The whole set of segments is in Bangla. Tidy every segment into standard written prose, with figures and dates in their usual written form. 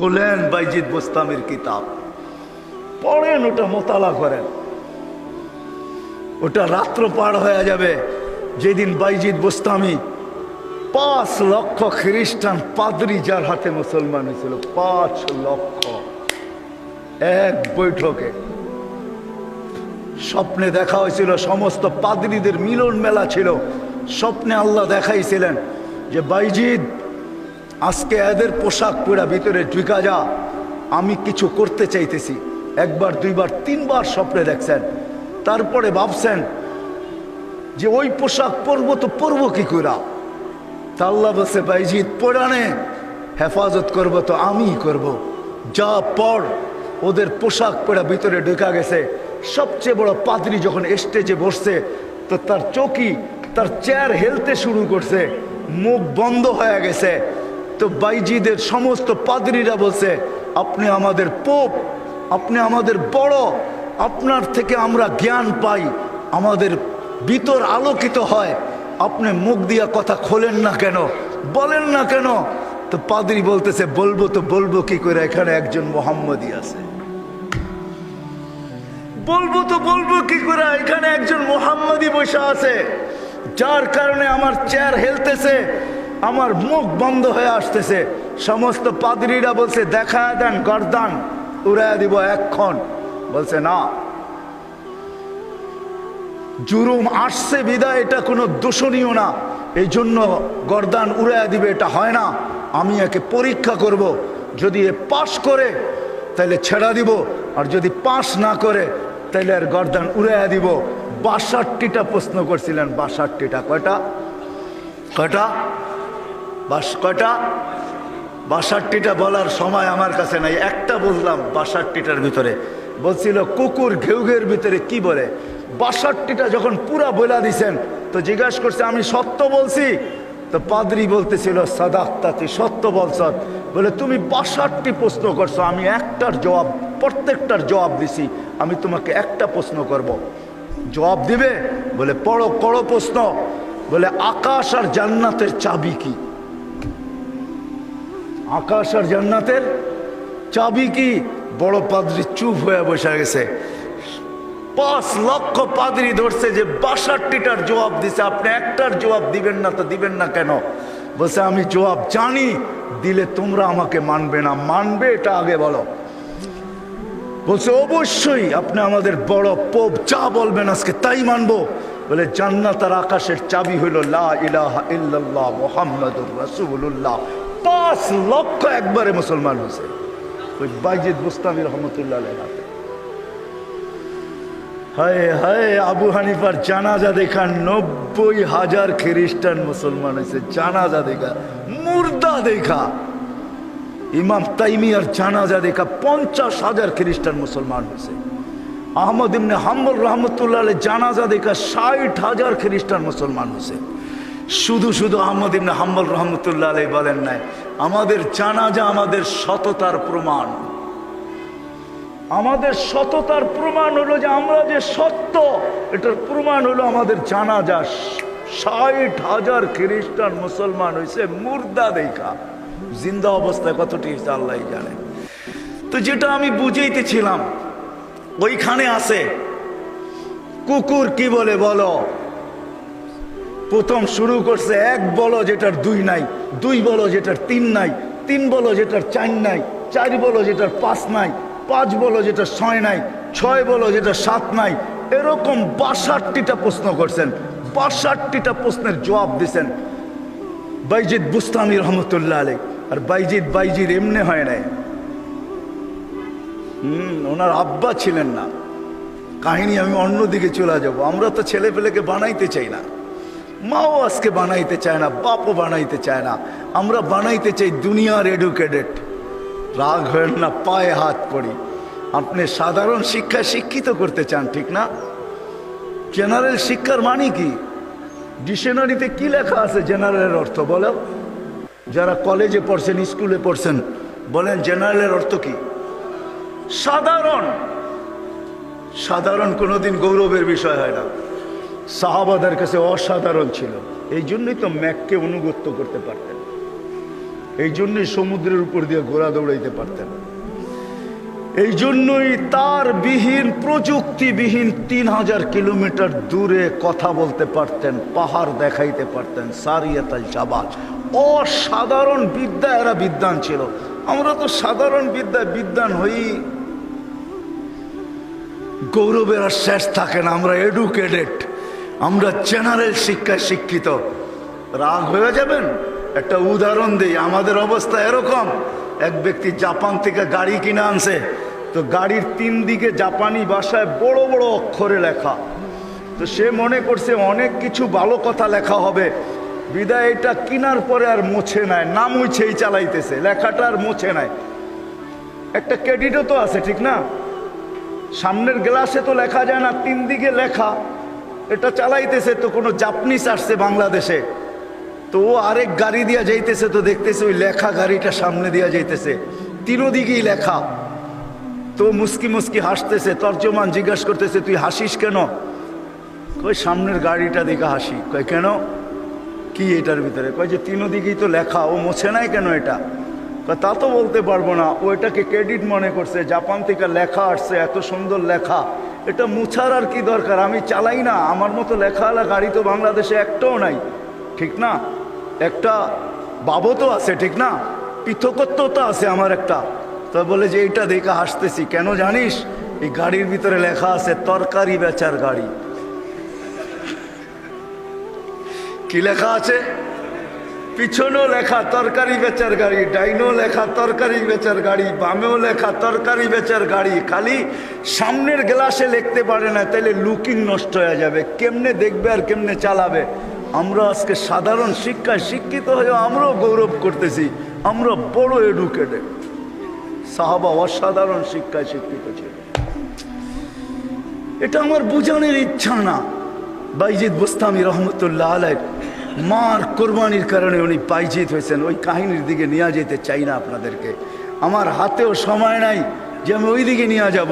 খুলেন বাইজিদ বোস্তামির কিতাব, পড়েন, ওটা মোতালা করেন। ওটা রাত্র পার হয়ে যাবে যেদিন বাইজিদ বোস্তামি 5 লক্ষ খ্রিস্টান পাদ্রী যার হাতে মুসলমান হয়েছিল, 5 লক্ষ এক বৈঠকে। স্বপ্নে দেখা হয়েছিল, সমস্ত পাদ্রীদের মিলন মেলা ছিল। স্বপ্নে আল্লাহ দেখাইছিলেন যে বাইজিদ আজকে এদের পোশাক পরা ভিতরে ঢুকা যা, আমি কিছু করতে চাইতেছি। একবার, দুইবার, তিনবার স্বপ্নে দেখছেন। তারপরে ভাবছেন যে ওই পোশাক পরবো তো পরবো কি করে। তা আল্লাহ বলছে বাইজিদ পরানে হেফাজত করবো তো আমিই করব। যা পর। ওদের পোশাক পরা ভিতরে ঢুকা গেছে। সবচেয়ে বড় পাদ্রী যখন স্টেজে বসছে তো তার চৌকি, তার চেয়ার হেলতে শুরু করছে, মুখ বন্ধ হয়ে গেছে। তো বাইজিদের সমস্ত পাদ্রীরা বলছে আপনি আমাদের পোপ, আপনি আমাদের বড়, আপনার থেকে আমরা জ্ঞান পাই, আমাদের ভিতর আলোকিত হয়, আপনি মুখ দিয়া কথা খোলেন না কেন, বলেন না কেন। তো পাদ্রী বলতেছে বলবো তো বলবো কি করে, এখানে একজন মোহাম্মদী আছে। বলবো তো বলবো কি করে, এখানে একজন মোহাম্মদী বসে আছে, যার কারণে আমার চেয়ার হেলতেছে, আমার মুখ বন্ধ হয়ে আসতেছে। সমস্ত পাদ্রীরা বলছে দেখা দেন, গর্দান উড়াইয়া দিব এক্ষণ। বলছে না, জুরুম আসছে বিদায় এটা কোনো দূষণীয় না, এই জন্য গর্দান উড়াইয়া দিবে এটা হয় না। আমি একে পরীক্ষা করব, যদি এ পাশ করে তাহলে ছেড়া দিব, আর যদি পাশ না করে তাহলে আর গর্দান উড়াইয়া দিব। 62টা প্রশ্ন করছিলেন, 62টা। কয়টা? কয়টা? কয়টা? 62টা বলার সময় আমার কাছে নাই, একটা বললাম 62টার ভিতরে। বলছিল কুকুর ঘেউঘের ভিতরে কি বলে। 62টা যখন পুরা বলা দিছেন তো জিজ্ঞাসা করছে আমি সত্য বলছি। তো পাদ্রী বলতেছিল সাদাক্তা, তুই সত্য বলছ। বলে তুমি 62টি প্রশ্ন করছো, আমি একটার জবাব, প্রত্যেকটার জবাব দিছি, আমি তোমাকে একটা প্রশ্ন করব, জবাব দিবে? বলে পড়ো, করো প্রশ্ন। বলে আকাশ আর জান্নাতের চাবি কি? আকাশ আর জান্নাতের চাবি কি? বড় পাদ্রী চুপ হয়ে বসে গেছে। 5 লক্ষ পাদ্রী ধরছে যে 62টার জবাব দিছে, আপনি একটার জবাব দিবেন না, তো দিবেন না কেন? বলছে আমি জবাব জানি, দিলে তোমরা আমাকে মানবে না, মানবে এটা আগে বলো। বলছে অবশ্যই আপনি আমাদের বড় পোপ, যা বলবেন আজকে তাই মানবো। বলে জান্নাত আর আকাশের চাবি হইল লা ইলাহা ইল্লাল্লাহ মুহাম্মাদুর রাসূলুল্লাহ। 5 লক্ষ একবারে মুসলমান হয়েছে ওই বাইজিদ বোস্তামি রহমতুল্লাহ আলাইহি হাতে। হায় হায়, আবু হানিফার জানাজা দেখা 90,000 খ্রিস্টান মুসলমান হয়েছে। জানাজা দেখা, মুর্দা দেখা। ইমাম তাইমিয়ার জানাজা দেখা 50,000 খ্রিস্টান মুসলমান হয়েছে। আহমদ ইবনে হাম্বল রহমতুল্লাহ আলাইহি জানাজা দেখা 60,000 খ্রিস্টান মুসলমান হয়েছে। শুধু শুধু আহমদ ইবনে হাম্বল রহমতুল্লাহ আলাইহি বলেন নাই আমাদের জানাজা আমাদের সততার প্রমাণ। আমাদের সততার প্রমাণ হলো যে আমরা যে সত্য, এটার প্রমাণ হলো আমাদের জানাজা। 60,000 খ্রিস্টান মুসলমান হয়েছে মুর্দা দেখা। জিন্দা অবস্থায় কতটি হয়েছে আল্লাহ জানে। তো যেটা আমি বুঝাইতেছিলাম ওইখানে আছে কুকুর কি বলে বলো। প্রথম শুরু করছে 1 বলো যেটার 2 নাই, 2 বলো যেটার 3 নাই, 3 বলো যেটার 4 নাই, 4 বলো যেটার 5 নাই, 5 বলো যেটা 6 নাই, 6 বলো যেটা 7 নাই। এরকম 62টা প্রশ্ন করছেন। 62টা প্রশ্নের জবাব দিছেন বাইজিদ বুস্তামি রহমতুল্লাহ আলাইহি। আর বাইজিদ এমনি হয় নাই। ওনার আব্বা ছিলেন না। কাহিনী আমি অন্যদিকে চলে যাব। আমরা তো ছেলে পেলেকে বানাইতে চাই না, মাও আজকে বানাইতে চায় না, বাপও বানাইতে চায় না। আমরা বানাইতে চাই দুনিয়ার এডুকেটেড। রাগ হয় না, পায়ে হাত পড়ি। আপনি সাধারণ শিক্ষায় শিক্ষিত করতে চান, ঠিক না? জেনারেল শিক্ষার মানে কি? ডিকশনারিতে কি লেখা আছে জেনারেলের অর্থ বলো? যারা কলেজে পড়ছেন, স্কুলে পড়ছেন, বলেন জেনারেলের অর্থ কি? সাধারণ। সাধারণ কোনোদিন গৌরবের বিষয় হয় না। সাহাবাদের কাছে অসাধারণ ছিল, এই জন্যই তো ম্যাককে অনুগত্য করতে পারতেন। এই জন্যই সমুদ্রের উপর দিয়ে ঘোড়া দৌড়াইতে পারতেন। এই জন্যই তার বিহীন প্রযুক্তিবিহীন 3000 কিলোমিটার দূরে কথা বলতে পারতেন, পাহাড় দেখাইতে পারতেন। সারিয়াতাল জাবাল, অসাধারণ বিদ্যা, এরা বিদ্বান ছিল। আমরা তো সাধারণ বিদ্যায় বিদ্বান হই, গৌরবের আর শেষ থাকে না। আমরা এডুকেটেড, আমরা জেনারেল শিক্ষায় শিক্ষিত। রাগ হয়ে যাবেন, একটা উদাহরণ দিই। আমাদের অবস্থা এরকম, এক ব্যক্তি জাপান থেকে গাড়ি কিনে আনছে, তো গাড়ির 3 দিকে জাপানি ভাষায় বড় বড় অক্ষরে লেখা। তো সে মনে করছে অনেক কিছু ভালো কথা লেখা হবে, বিদায় এটা কিনার পরে আর মোছে নাই, না মুছেই চালাইতেছে, লেখাটা আর মোছে নাই। একটা ক্রেডিটও তো আছে, ঠিক না? সামনের গ্লাসে তো লেখা যায় না, 3 দিকে লেখা, এটা চালাইতেছে। তো কোনো জাপানিজ আসছে বাংলাদেশে, তো ও আরেক গাড়ি দিয়া যাইতেছে, তো দেখতেছে ওই লেখা গাড়িটা সামনে দিয়া যাইতেছে, 3 দিকেই লেখা। তো মুস্কি মুস্কি হাসতেছে। তর্জমান জিজ্ঞাসা করতেছে, তুই হাসিস কেন? কই সামনের গাড়িটা দেখে হাসি। কয় কেন, কি এটার ভিতরে? কয় যে 3 দিকেই তো লেখা, ও মোছে নাই কেন এটা? তা তো বলতে পারবো না, ও এটাকে ক্রেডিট মনে করছে, জাপান থেকে লেখা আসছে, এত সুন্দর লেখা, এটা মুছার আর কি দরকার? আমি চালাই না, আমার মতো লেখাওয়ালা গাড়ি তো বাংলাদেশে একটাও নাই, ঠিক না? একটা বাবতও আছে, ঠিক না? পৃথকত্ব তো আছে আমার একটা। তো বলে যে এইটা দেখে হাসতেছি কেন জানিস? এই গাড়ির ভিতরে লেখা আছে তরকারি বেচার গাড়ি। কি লেখা আছে? পিছনেও লেখা তরকারি বেচার গাড়ি, ডাইনেও লেখা তরকারি বেচার গাড়ি, বামেও লেখা তরকারি বেচার গাড়ি। খালি সামনের গ্লাসে লিখতে পারে না, তাইলে লুকিং নষ্ট হয়ে যাবে, কেমনে দেখবে আর কেমনে চালাবে? আমরা আজকে সাধারণ শিক্ষায় শিক্ষিত হয়ে আমরাও গৌরব করতেছি, আমরা বড় এডুকেটেড। সাহাবা অসাধারণ শিক্ষায় শিক্ষিত ছিল। এটা আমার বুঝানোর ইচ্ছা না। বাইজিদ বুস্তামি রহমতুল্লাহ আলাইহ মার কোরবানির কারণে উনি বাইজিদ হয়েছেন, ওই কাহিনীর দিকে নিয়ে যেতে চাই না আপনাদেরকে। আমার হাতেও সময় নাই যে আমি ওই দিকে নিয়ে যাব।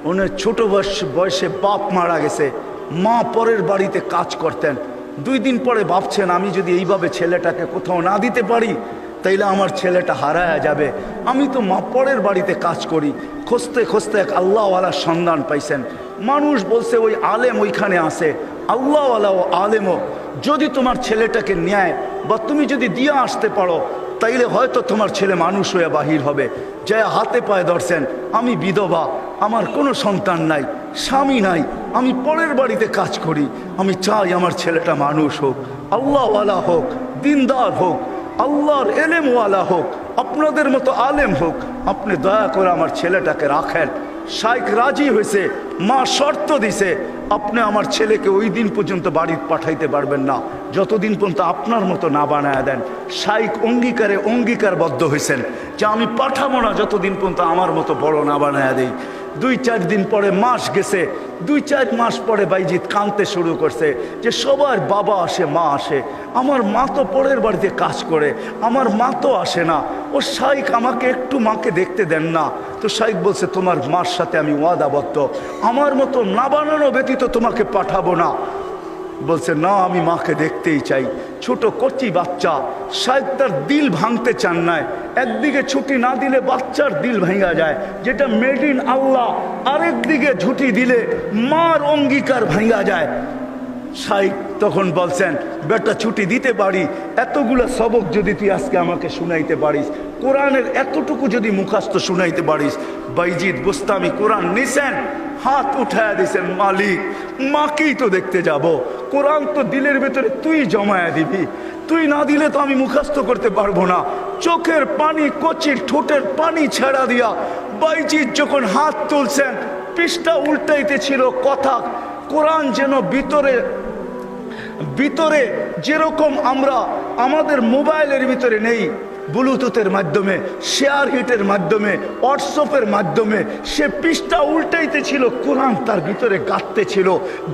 উনি ছোট বয়সে বাপ মারা গেছে, মা পরের বাড়িতে কাজ করতেন। 2 দিন পরে ভাবছেন, আমি যদি এইভাবে ছেলেটাকে কোথাও না দিতে পারি তাইলে আমার ছেলেটা হারায়া যাবে। আমি তো মা পরের বাড়িতে কাজ করি। খুঁজতে খুঁজতে এক আল্লাহওয়ালার সন্ধান পাইছেন। মানুষ বলছে ওই আলেম ওইখানে আছে, আল্লাহওয়ালা ও আলেমও যদি তোমার ছেলেটাকে নেয় বা তুমি যদি দিয়ে আসতে পারো, তাইলে হয়তো তোমার ছেলে মানুষ হয়ে বাহির হবে। যে হাতে পায়ে ধরছেন, আমি বিধবা, আমার কোনো সন্তান নাই, স্বামী নাই, আমি পরের বাড়িতে কাজ করি, আমি চাই আমার ছেলেটা মানুষ হোক, আল্লাহওয়ালা হোক, দিনদার হোক, আল্লাহর এলেমওয়ালা হোক, আপনাদের মতো আলেম হোক। আপনি দয়া করে আমার ছেলেটাকে রাখেন। শাইখ রাজি হয়েছে, মা শর্ত দিছে, আপনি আমার ছেলেকে ওই দিন পর্যন্ত বাড়ি পাঠাইতে পারবেন না যতদিন পর্যন্ত আপনার মতো না বানায় দেন। শাইখ অঙ্গীকারবদ্ধ হয়েছেন যে আমি পাঠাবো না যতদিন পর্যন্ত আমার মতো বড় না বানায় দেই। 2-4 দিন পরে মাস গেছে, 2-4 মাস পরে বাইজিদ কাঁদতে শুরু করছে যে সবার বাবা আসে, মা আসে, আমার মা তো পরের বাড়িতে কাজ করে, আমার মা তো আসে না। ও শাইখ আমাকে একটু মাকে দেখতে দেন না। তো শাইখ বলছে, তোমার মার সাথে আমি ওয়াদাবদ্ধ, আমার মতো না বানানো ব্যতীত তোমাকে পাঠাবো না। বলছে না, আমি মাকে দেখতেই চাই। ছোট কচি বাচ্চা, শাইখ তার দিল ভাঙতে চান না। একদিকে ছুটি না দিলে বাচ্চার দিল ভেঙে যায়, যেটা মেড ইন আল্লাহ। আরেকদিকে ছুটি দিলে মার অঙ্গীকার ভেঙে যায়। শাইখ তখন বলছেন, বেটা ছুটি দিতে পারি, এতগুলো সবক যদি তুই আজকে আমাকে শুনাইতে পারিস, কোরআনের এতটুকু যদি মুখস্থ শুনাইতে পারিস। বাইজিদ বুস্তামি কোরআন নিছেন, হাত উঠায়া দিছেন, মালিক মাকেই তো দেখতে যাব, কোরআন তো দিলের ভেতরে তুই জমায়া দিবি, তুই না দিলে তো আমি মুখস্থ করতে পারবো না। চোখের পানি, কচির ঠোঁটের পানি ছেড়া দিয়া বাইজিদ যখন হাত তুলছেন, পৃষ্ঠা উল্টাইতে ছিল কথা। কোরআন যেন ভিতরে যেরকম আমরা আমাদের মোবাইলের ভিতরে নেই, ব্লুটুথের মাধ্যমে, শেয়ার হিটের মাধ্যমে, হোয়াটসঅ্যাপের মাধ্যমে সে পৃষ্ঠা উল্টাইতে ছিল, কোরআন তার ভিতরে গাঁথতে ছিল।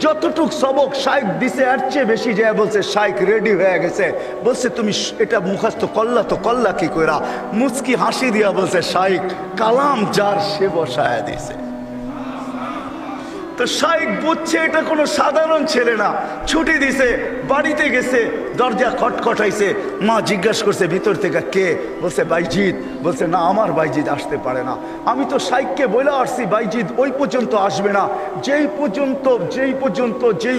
যতটুক সবক শাইখ দিছে এর চেয়ে বেশি যায় বলছে শাইখ রেডি হয়ে গেছে। বলছে তুমি এটা মুখস্থ করলা, তো করলা কি কইরা? মুচকি হাসি দিয়া বলছে, শাইখ কালাম যার সে বসায় দিছে। তো শাইখ বুঝছে এটা কোনো সাধারণ ছেলে না। ছুটি দিছে, বাড়িতে গেছে, দরজা খটখটাইছে। মা জিজ্ঞাসা করছে ভিতর থেকে কে? বলছে বাইজিৎ। বলছে না, আমার বাইজিৎ আসতে পারে না। আমি তো শাইখকে বলে আসছি বাইজিৎ ওই পর্যন্ত আসবে না, যেই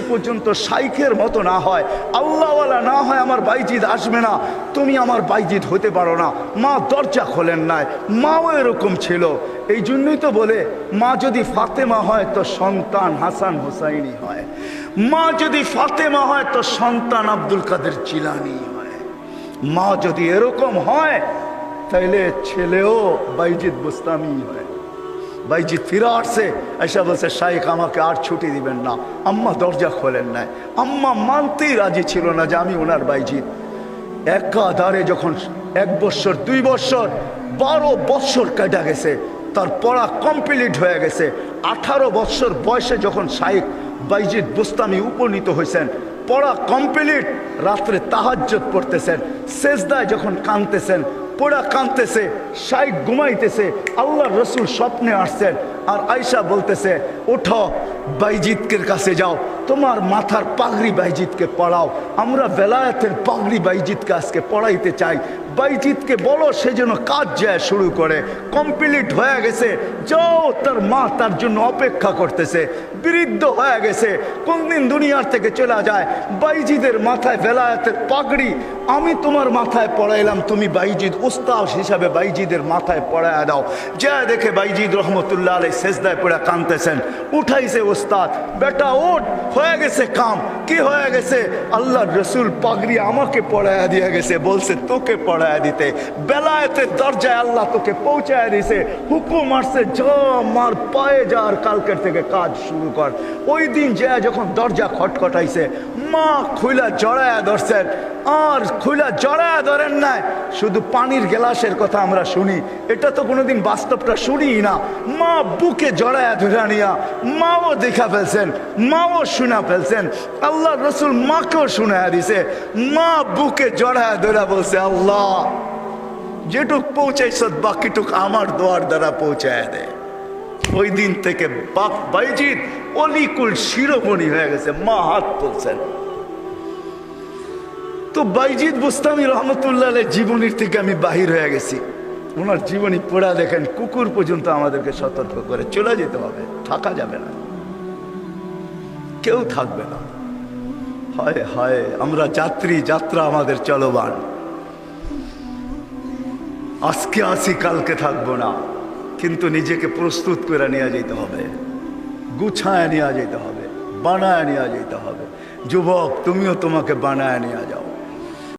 পর্যন্ত শাইখের মতো না হয়, আল্লাহওয়ালা না হয়, আমার বাইজিৎ আসবে না। তুমি আমার বাইজিৎ হতে পারো না। মা দরজা খোলেন নাই। মাও এরকম ছিল। এই জন্যই তো বলে মা যদি ফাতেমা হয় তো সন্তান হাসান হুসাইনি হয়, মা যদি ফাতেমা হয় তো সন্তান আব্দুল কাদের জিলানি হয়। মা যদি এরকম হয় তাইলে ছেলেও বাইজিৎ বুস্তামি হয়। বাইজিৎ ফিরে আসছে, এসে বলছে শাইখ আমাকে আর ছুটি দিবেন না। আম্মা দরজা খোলেন নাই। আম্মা মানতেই রাজি ছিল না যে আমি ওনার বাইজিৎ। একাধারে যখন 1 বছর 2 বছর 12 বছর কাটা গেছে, তার পড়া কমপ্লিট হয়ে গেছে। 18 বছর বয়সে যখন শাইখ বাইজিৎ বুস্তামি উপনীত হয়েছেন, পড়া কমপ্লিট, রাত্রে তাহাজ্জুদ পড়তেছেন, সেজদায় যখন কাঁদতেছেন, পড়া কাঁদতেছে, শাইখ ঘুমাইতেছে, আল্লাহর রসুল স্বপ্নে আসছেন। আর আয়েশা বলতেছে ওঠো বাইজিৎকের কাছে যাও, তোমার মাথার পাগড়ি বাইজিৎকে পড়াও, আমরা বেলায়েতের পাগড়ি বাইজিৎকে আজকে পড়াইতে চাই। বাইজিৎকে বলো সে যেন কাজ যায় শুরু করে। কমপ্লিট হয়ে গেছে, যাও। তার মা তার জন্য অপেক্ষা করতেছে। বৃদ্ধ হয়ে গেছে, কোনদিন দুনিয়ার থেকে চলে যায়। বাইজিদের মাথায় বেলায়েতের পাগড়ি আমি তোমার মাথায় পড়াইলাম, তুমি বাইজিদ উস্তাদ হিসাবে বাইজিদের মাথায় পড়ায় দাও। যা দেখে বাইজিদ রহমতুল্লাহ আলাইহি সেজদায় পড়ে কাঁদতেছেন। উঠাইছে উস্তাদ, বেটা ওঠ, হয়ে গেছে কাম। কি হয়ে গেছে? আল্লাহর রসুল পাগড়ি আমাকে পড়ায় দিয়ে গেছে, বলছে তোকে পড়ায় দিতে। বেলায়েতের দরজায় আল্লাহ তোকে পৌঁছায় দিছে, হুকুম আসছে যা মার পায়ে যা, আর কালকের থেকে কাজ শুরু কর। ওই দিন যা যখন দরজা খটখটাইছে, মা খুইলা জড়ায়া ধরছেন। আর খুইলা জড়ায়া ধরেন নাই, শুধু পানির গ্লাসের কথা আমরা শুনি, এটা তো কোনোদিন বাস্তবটা শুনি না। মা বুকে জড়ায়া ধরে নিয়া মাও দেখা ফেলছেন, মাও শোনা ফেলছেন। আল্লাহ রসুল মাকেও শোনায়া দিছে। মা বুকে জড়ায়া ধরে বলছে আল্লাহ যেটুক পৌঁছাইছ বাকিটুক আমার দোয়ার দ্বারা পৌঁছায় দে। ওই দিন থেকে বাইজিদ অলিকুল শিরোমণি হয়ে গেছে। মা হাত তুলছেন। তো বাইজিদ বুস্তামি রহমতুল্লাহ জীবনীর থেকে আমি বাহির হয়ে গেছি। ওনার জীবনী পড়া দেখেন, কুকুর পর্যন্ত আমাদেরকে সতর্ক করে চলে যেতে হবে, থাকা যাবে না, কেউ থাকবে না। হায় হায়, আমরা যাত্রী, যাত্রা আমাদের চলমান। আজকে আসি কালকে থাকবো না, কিন্তু নিজেকে প্রস্তুত করে নিয়ে যেতে হবে, গুছায় নিয়ে যেতে হবে, বানায় নিয়ে যেতে হবে। যুবক তুমিও তোমাকে বানায় নিয়ে যাও।